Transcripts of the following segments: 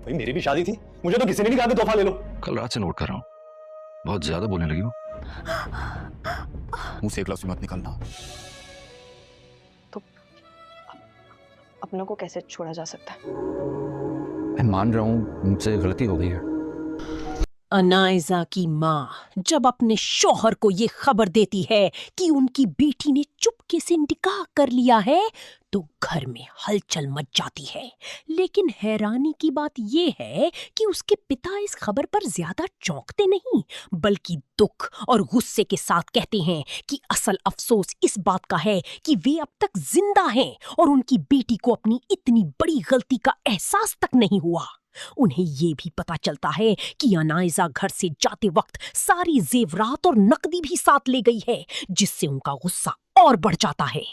भाई मेरी भी शादी थी, मुझे तो किसी ने नहीं कहा कि तोहफा ले लो। कल रात से नोट कर रहा हूँ, बहुत ज्यादा बोलने लगी हो। मुंह से एक लफ्ज़ मत निकलना। तो अपनों को कैसे छोड़ा जा सकता है? मैं मान रहा हूँ मुझसे गलती हो गई है। अनाइजा की माँ जब अपने शौहर को ये खबर देती है कि उनकी बेटी ने चुपके से निकाह कर लिया है तो घर में हलचल मच जाती है। लेकिन हैरानी की बात ये है कि उसके पिता इस खबर पर ज्यादा चौंकते नहीं, बल्कि दुख और गुस्से के साथ कहते हैं कि असल अफसोस इस बात का है कि वे अब तक जिंदा हैं और उनकी बेटी को अपनी इतनी बड़ी गलती का एहसास तक नहीं हुआ। उन्हें ये भी पता चलता है कि अनाइजा घर से जाते वक्त सारी जेवरात और नकदी भी साथ ले गई है, जिससे उनका गुस्सा और बढ़ जाता है।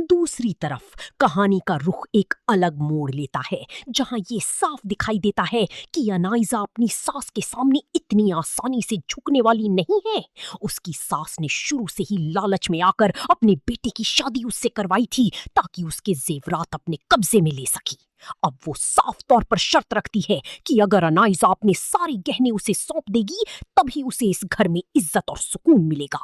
दूसरी तरफ कहानी का रुख एक अलग मोड़ लेता है, जहां ये साफ दिखाई देता है कि अनाइजा अपनी सास के सामने इतनी आसानी से झुकने वाली नहीं है। उसकी सास ने शुरू से ही लालच में आकर अपने बेटे की शादी उससे करवाई थी ताकि उसके जेवरात अपने कब्जे में ले सकी। अब वो साफ तौर पर शर्त रखती है कि अगर अनाइजा अपने सारे गहने उसे सौंप देगी तभी उसे इस घर में इज्जत और सुकून मिलेगा।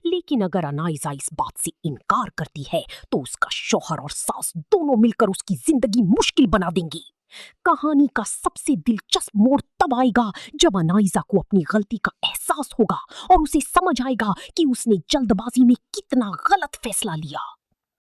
लेकिन अगर अनाइजा इस बात से इनकार करती है तो उसका शौहर और सास दोनों मिलकर उसकी जिंदगी मुश्किल बना देंगी। कहानी का सबसे दिलचस्प मोड़ तब आएगा जब अनाइजा को अपनी गलती का एहसास होगा और उसे समझ आएगा कि उसने जल्दबाजी में कितना गलत फैसला लिया।